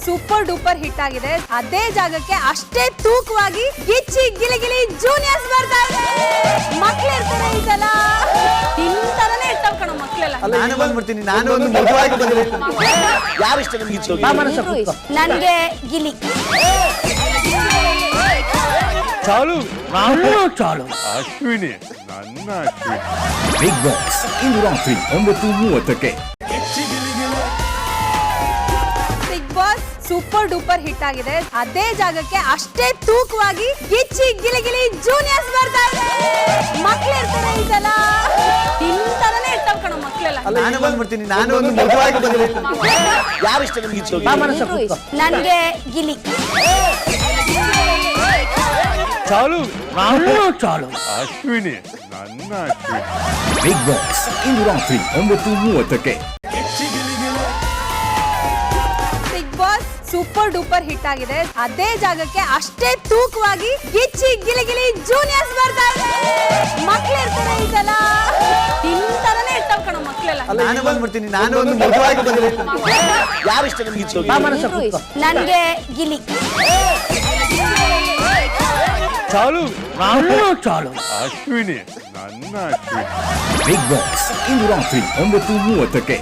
Super duper hit ಆಗಿದೆ. ಅದೇ ಜಾಗಕ್ಕೆ ಅಷ್ಟೇ ತೂಕವಾಗಿ ಗಿಚ್ಚಿ ಗಿಲಿಗಿಲಿ ಜೂನಿಯರ್ಸ್ ಬರ್ತಾ ಇದೆ. ಮಕ್ಳು ಇರ್ತಾರೆ ಈ ಸಲ ಇಂತರನೇ ಇರ್ತಾವ ಕಣ ಮಕ್ಳೆಲ್ಲ. ನಾನು ಬಂದ್ಬಿಡ್ತೀನಿ. ನಾನು ಒಂದು ಮಗುವಾಗಿ ಬಂದಿರ್ತೀನಿ. ಯಾರು ಇಷ್ಟ ನಿಮ್ಗೆ? ನನ್ಗೆ ಗಿಲಿ. ಚಾಲು ನಾನು ಚಾಲು. ಅಶ್ವಿನಿ ನನ್ನ ಅಶ್ವಿನಿ. ಬಿಗ್ ಬಾಸ್ ಇಂದು ರಾತ್ರಿ 9:30ಕ್ಕೆ. Bigg Boss super duper hit ಆಗಿದೆ. ಅದೇ ಜಾಗಕ್ಕೆ ಅಷ್ಟೇ ತೂಕವಾಗಿ ಗಿಚ್ಚಿ ಗಿಲಿಗಿಲಿ ಜೂನಿಯರ್ಸ್ ಬರ್ತಾ ಇದೆ. ಮಕ್ಳು ಇರ್ತಾರೆ ಈ ಸಲ ಇಂತರನೇ ಇರ್ತಾವ ಕಣ ಮಕ್ಳೆಲ್ಲ. ನಾನು ಬಂದ್ಬಿಡ್ತೀನಿ. ನಾನು ಒಂದು ಮಗುವಾಗಿ ಬಂದಿರ್ತೀನಿ. ಯಾರು ಇಷ್ಟ ನಿಮ್ಗೆ? ನನ್ಗೆ ಗಿಲಿ. ಚಾಲು ನಾನು ಚಾಲು. ಅಶ್ವಿನಿ ನನ್ನ ಅಶ್ವಿನಿ. ಬಿಗ್ ಬಾಸ್ ಇಂದು ರಾತ್ರಿ 9:30ಕ್ಕೆ. Bigg Boss super duper hit ಆಗಿದೆ. ಅದೇ ಜಾಗಕ್ಕೆ ಅಷ್ಟೇ ತೂಕವಾಗಿ ಗಿಚ್ಚಿ ಗಿಲಿಗಿಲಿ ಜೂನಿಯರ್ಸ್ ಬರ್ತಾ ಇದೆ. ಮಕ್ಳು ಇರ್ತಾರೆ ಈ ಸಲ ಇಂತರನೇ ಇರ್ತಾವ ಕಣ ಮಕ್ಳೆಲ್ಲ. ನಾನು ಬಂದ್ಬಿಡ್ತೀನಿ. ನಾನು ಒಂದು ಮಗುವಾಗಿ ಬಂದಿರ್ತೀನಿ. ಯಾರು ಇಷ್ಟ ನಿಮ್ಗೆ? ನನ್ಗೆ ಗಿಲಿ. ಚಾಲು ನಾನು ಚಾಲು. ಅಶ್ವಿನಿ ನನ್ನ ಅಶ್ವಿನಿ. ಬಿಗ್ ಬಾಸ್ ಇಂದು ರಾತ್ರಿ 9:30ಕ್ಕೆ.